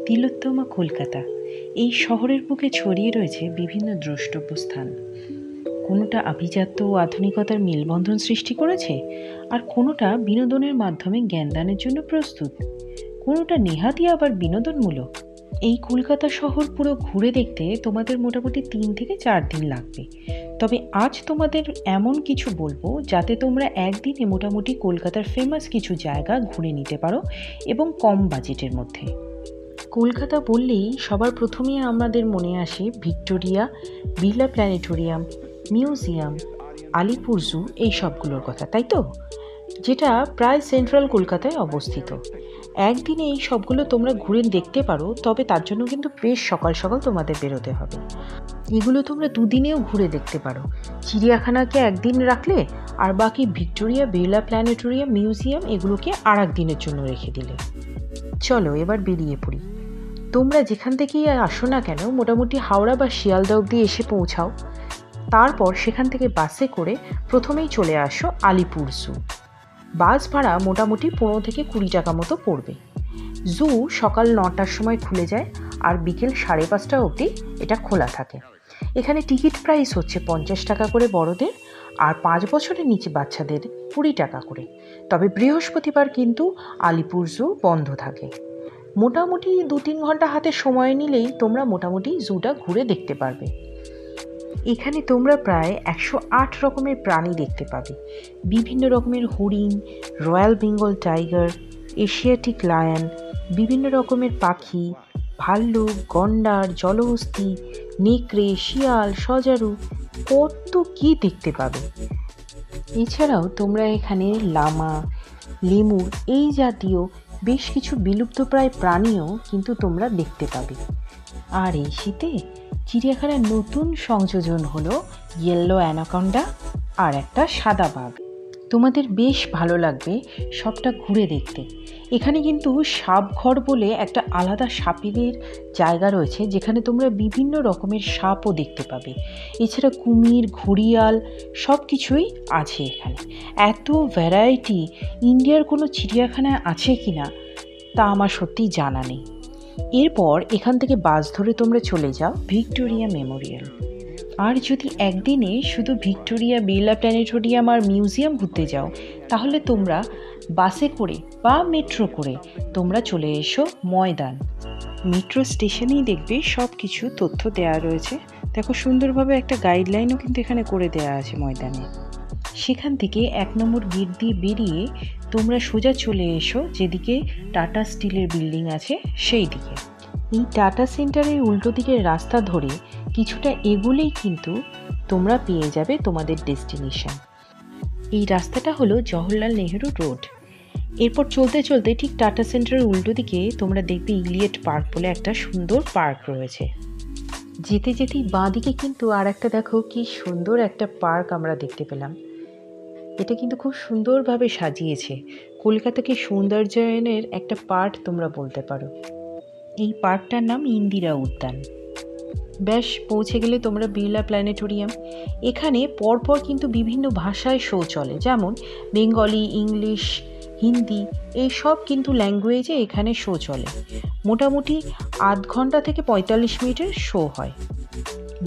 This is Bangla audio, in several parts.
তিলোত্তমা কলকাতা। এই শহরের বুকে ছড়িয়ে রয়েছে বিভিন্ন দ্রষ্টব্য স্থান। কোনোটা আভিজাত্য ও আধুনিকতার মেলবন্ধন সৃষ্টি করেছে, আর কোনোটা বিনোদনের মাধ্যমে জ্ঞানদানের জন্য প্রস্তুত। কোনোটা নেহাতই আবার বিনোদনমূলক। এই কলকাতা শহর পুরো ঘুরে দেখতে তোমাদের মোটামুটি 3 থেকে 4 দিন লাগবে। তবে আজ তোমাদের এমন কিছু বলবো যাতে তোমরা একদিনে মোটামুটি কলকাতার ফেমাস কিছু জায়গা ঘুরে নিতে পারো, এবং কম বাজেটের মধ্যে। কলকাতা বললেই সবার প্রথমেই আমাদের মনে আসে Victoria, Birla planetarium, museum, Alipore zoo, এই সবগুলোর কথা, তাই তো? যেটা প্রায় সেন্ট্রাল কলকাতায় অবস্থিত। একদিনে এই সবগুলো তোমরা ঘুরে দেখতে পারো, তবে তার জন্য কিন্তু বেশ সকাল সকাল তোমাদের বেরোতে হবে। এগুলো তোমরা 2 দিনেও ঘুরে দেখতে পারো। চিড়িয়াখানাকে একদিন রাখলে, আর বাকি ভিক্টোরিয়া, বিড়লা প্ল্যানেটোরিয়াম, মিউজিয়াম এগুলোকে আর এক দিনের জন্য রেখে দিলে। চলো এবার বেরিয়ে পড়ি। তোমরা যেখান থেকেই আসো না কেন, মোটামুটি হাওড়া বা শিয়ালদা অবধি এসে পৌঁছাও। তারপর সেখান থেকে বাসে করে প্রথমেই চলে আসো আলিপুর জু। বাস ভাড়া মোটামুটি 15 থেকে 20 টাকা মতো পড়বে। জু সকাল 9টার সময় খুলে যায়, আর বিকেল 5:30 অবধি এটা খোলা থাকে। এখানে টিকিট প্রাইস হচ্ছে 50 টাকা করে বড়দের, আর 5 বছরের নিচে বাচ্চাদের 20 টাকা করে। তবে বৃহস্পতিবার কিন্তু আলিপুর জু বন্ধ থাকে। মোটামুটি 2-3 ঘন্টা হাতে সময় নিলেই তোমরা মোটামুটি জুটা ঘুরে দেখতে পারবে। এখানে তোমরা প্রায় 108 রকমের প্রাণী দেখতে পাবে। বিভিন্ন রকমের হরিণ, royal Bengal tiger, Asiatic lion, বিভিন্ন রকমের পাখি, ভাল্লুক, গন্ডার, জলহস্তী, নেকড়ে, শিয়াল, সজারু, কত কি দেখতে পাবে। এছাড়াও তোমরা এখানে লামা, লেমুর এই জাতীয় বেশ কিছু বিলুপ্তপ্রায় প্রাণীও কিন্তু তোমরা দেখতে পাবে। আর এই শীতে চিড়িয়াখানার নতুন সংযোজন হলো ইয়েলো অ্যানাকন্ডা আর একটা সাদা বাঘ। তোমাদের বেশ ভালো লাগবে সবটা ঘুরে দেখতে। এখানে কিন্তু সাপঘর বলে একটা আলাদা সাপের জায়গা রয়েছে, যেখানে তোমরা বিভিন্ন রকমের সাপও দেখতে পাবে। এছাড়া কুমির, ঘড়িয়াল সব কিছুই আছে এখানে। এত ভ্যারাইটি ইন্ডিয়ার কোনো চিড়িয়াখানায় আছে কি না তা আমার সত্যিই জানা নেই। এরপর এখান থেকে বাস ধরে তোমরা চলে যাও ভিক্টোরিয়া মেমোরিয়াল। আর যদি একদিনে শুধু ভিক্টোরিয়া, বিড়লা প্ল্যানেটোরিয়াম আর মিউজিয়াম ঘুরতে যাও, তাহলে তোমরা বাসে করে বা মেট্রো করে তোমরা চলে এসো ময়দান। মেট্রো স্টেশনেই দেখবে সব কিছু তথ্য দেওয়া রয়েছে। দেখো, সুন্দরভাবে একটা গাইডলাইনও কিন্তু এখানে করে দেওয়া আছে ময়দানে। সেখান থেকে 1 নম্বর গেট দিয়ে বেরিয়ে তোমরা সোজা চলে এসো যেদিকে টাটা স্টিলের বিল্ডিং আছে সেই দিকে। এই টাটা সেন্টারের উল্টো দিকের রাস্তা ধরে কিছুটা এগুলেই কিন্তু তোমরা পেয়ে যাবে তোমাদের ডেস্টিনেশন। এই রাস্তাটা হলো জওহরলাল নেহেরু রোড। এরপর চলতে চলতে ঠিক টাটা সেন্টারের উল্টো দিকে তোমরা দেখবে ইলিয়ট পার্ক বলে একটা সুন্দর পার্ক রয়েছে। যেতে যেতেই বাঁ দিকে কিন্তু আর একটা দেখো কি সুন্দর একটা পার্ক আমরা দেখতে পেলাম। এটা কিন্তু খুব সুন্দরভাবে সাজিয়েছে। কলকাতাকে সৌন্দর্যায়নের একটা পার্ট তোমরা বলতে পারো। এই পার্কটার নাম ইন্দিরা উদ্যান। ব্যাস পৌঁছে গেলে তোমরা বিড়লা প্ল্যানেটোরিয়াম। এখানে পরপর কিন্তু বিভিন্ন ভাষায় শো চলে, যেমন বেঙ্গলি, ইংলিশ, হিন্দি, এই সব কিন্তু ল্যাঙ্গুয়েজে এখানে শো চলে। মোটামুটি 8 ঘন্টা থেকে 45 মিনিটের শো হয়।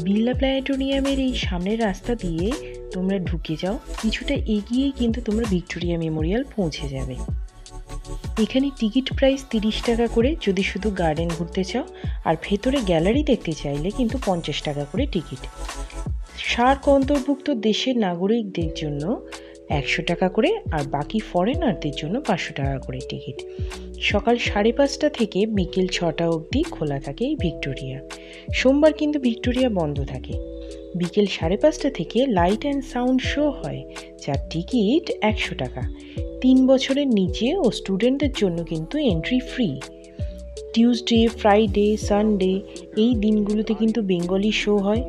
বিড়লা প্ল্যানেটোরিয়ামের এই সামনের রাস্তা দিয়ে তোমরা ঢুকে যাও, কিছুটা এগিয়েই কিন্তু তোমরা ভিক্টোরিয়া মেমোরিয়াল পৌঁছে যাবে। এখানে টিকিট প্রাইস 30 টাকা করে যদি শুধু গার্ডেন ঘুরতে চাও, আর ভেতরে গ্যালারি দেখতে চাইলে কিন্তু 50 টাকা করে টিকিট। সার্ক অন্তর্ভুক্ত দেশের নাগরিকদের জন্য 100 টাকা করে, আর বাকি ফরেনারদের জন্য 500 টাকা করে টিকিট। সকাল 5:30 থেকে বিকেল 6টা অবধি খোলা থাকে এই ভিক্টোরিয়া। সোমবার কিন্তু ভিক্টোরিয়া বন্ধ থাকে। বিকেল 5:30 থেকে লাইট অ্যান্ড সাউন্ড শো হয়, যার টিকিট 100 টাকা। 3 বছরের নিচে ও স্টুডেন্টদের জন্য কিন্তু entry free. Tuesday, Friday, Sunday এই দিনগুলোতে কিন্তু বেঙ্গলি শো হয়,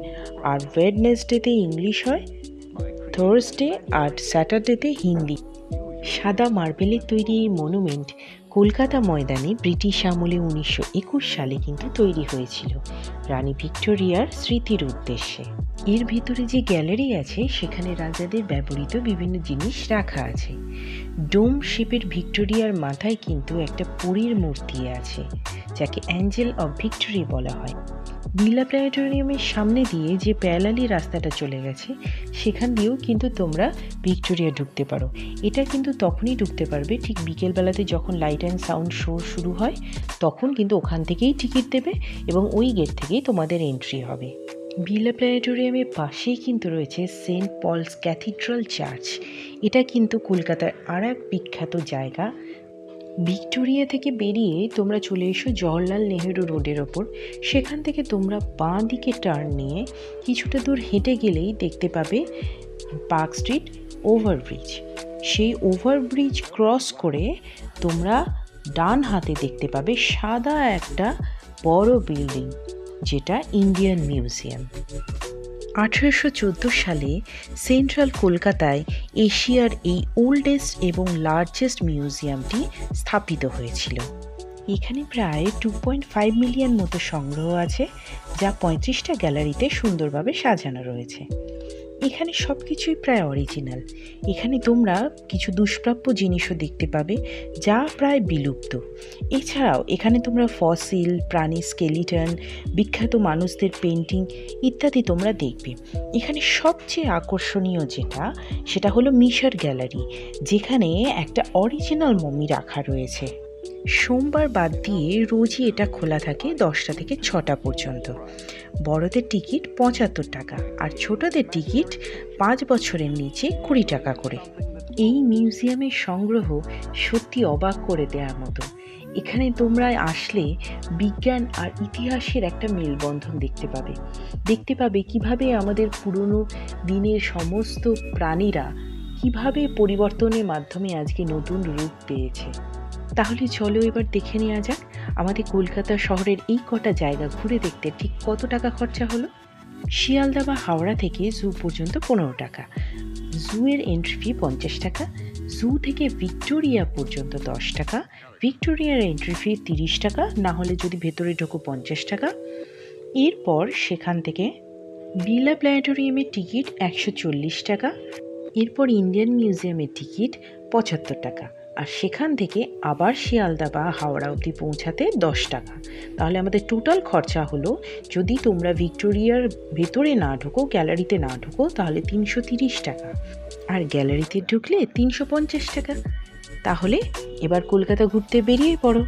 আর ওয়েডনেসডেতে ইংলিশ হয়, থার্সডে আর স্যাটারডেতে হিন্দি। সাদা মার্বেলের তৈরি এই মনুমেন্ট কলকাতা ময়দানে ব্রিটিশ আমলে 1921 সালে কিন্তু তৈরি হয়েছিল রানী ভিক্টোরিয়ার স্মৃতির উদ্দেশ্যে। এর ভিতরে যে গ্যালারি আছে সেখানে রাজাদের ব্যবহৃত বিভিন্ন জিনিস রাখা আছে। ডোম শেপের ভিক্টোরিয়ার মাথায় কিন্তু একটা পরীর মূর্তি আছে, যাকে অ্যাঞ্জেল অফ ভিক্টোরি বলা হয়। বিড়লা প্ল্যানেটোরিয়ামের সামনে দিয়ে যে প্যারালালি রাস্তাটা চলে গেছে সেখান দিয়েও কিন্তু তোমরা ভিক্টোরিয়া ঢুকতে পারো। এটা কিন্তু তখনই ঢুকতে পারবে ঠিক বিকেলবেলাতে যখন লাইট অ্যান্ড সাউন্ড শো শুরু হয়, তখন কিন্তু ওখান থেকেই টিকিট দেবে এবং ওই গেট থেকেই তোমাদের এন্ট্রি হবে। বিড়লা প্ল্যানেটোরিয়ামের পাশেই কিন্তু রয়েছে সেন্ট পলস ক্যাথিড্রাল চার্চ। এটা কিন্তু কলকাতার আর এক বিখ্যাত জায়গা। ভিক্টোরিয়া থেকে বেরিয়ে তোমরা চলে এসো জওহরলাল নেহেরু রোডের ওপর। সেখান থেকে তোমরা বাঁ দিকে টার্ন নিয়ে কিছুটা দূর হেঁটে গেলেই দেখতে পাবে পার্ক স্ট্রিট ওভারব্রিজ। সেই ওভারব্রিজ ক্রস করে তোমরা ডান হাতে দেখতে পাবে সাদা একটা বড় বিল্ডিং, যেটা ইন্ডিয়ান মিউজিয়াম। 1814 সালে সেন্ট্রাল কলকাতায় এশিয়ার এই ওল্ডেস্ট এবং লার্জেস্ট মিউজিয়ামটি স্থাপিত হয়েছিল। এখানে প্রায় 2.5 মিলিয়ন মতো সংগ্রহ আছে, যা 35টা গ্যালারিতে সুন্দরভাবে সাজানো রয়েছে। এখানে সব কিছুই প্রায় অরিজিনাল। এখানে তোমরা কিছু দুষ্প্রাপ্য জিনিসও দেখতে পাবে যা প্রায় বিলুপ্ত। এছাড়াও এখানে তোমরা ফসিল, প্রাণী স্কেলিটন, বিখ্যাত মানুষদের পেন্টিং ইত্যাদি তোমরা দেখবে। এখানে সবচেয়ে আকর্ষণীয় সেটা হলো মিশর গ্যালারি, যেখানে একটা অরিজিনাল মমি রাখা রয়েছে। সোমবার বাদ দিয়ে রোজই এটা খোলা থাকে 10টা থেকে 6টা পর্যন্ত। বড়দের টিকিট 75 টাকা আর ছোটদের টিকিট 5 বছরের নিচে 20 টাকা করে। এই মিউজিয়ামের সংগ্রহ সত্যি অবাক করে দেওয়ার মতো। এখানে তোমরা আসলে বিজ্ঞান আর ইতিহাসের একটা মেলবন্ধন দেখতে পাবে কিভাবে আমাদের পুরনো দিনের সমস্ত প্রাণীরা কিভাবে পরিবর্তনের মাধ্যমে আজকে নতুন রূপ পেয়েছে। তাহলে চলো এবার দেখে নেওয়া যাক আমাদের কলকাতা শহরের এই কটা জায়গা ঘুরে দেখতে ঠিক কত টাকা খরচা হলো। শিয়ালদা বা হাওড়া থেকে জু পর্যন্ত 15 টাকা, জুয়ের এন্ট্রি ফি 50 টাকা, জু থেকে ভিক্টোরিয়া পর্যন্ত 10 টাকা, ভিক্টোরিয়ার এন্ট্রি ফি 30 টাকা, না হলে যদি ভেতরে ঢোকো 50 টাকা। এরপর সেখান থেকে বিড়লা প্ল্যানেটোরিয়ামের টিকিট 140 টাকা, এরপর ইন্ডিয়ান মিউজিয়ামের টিকিট 75 টাকা, আর সেখান থেকে আবার শিয়ালদা বা হাওড়া অবধি পৌঁছাতে 10 টাকা। তাহলে আমাদের টোটাল খরচা হলো, যদি তোমরা ভিক্টোরিয়ার ভেতরে না ঢোকো, গ্যালারিতে না ঢোকো, তাহলে 330 টাকা, আর গ্যালারিতে ঢুকলে 350 টাকা। তাহলে এবার কলকাতা ঘুরতে বেরিয়ে পড়ো।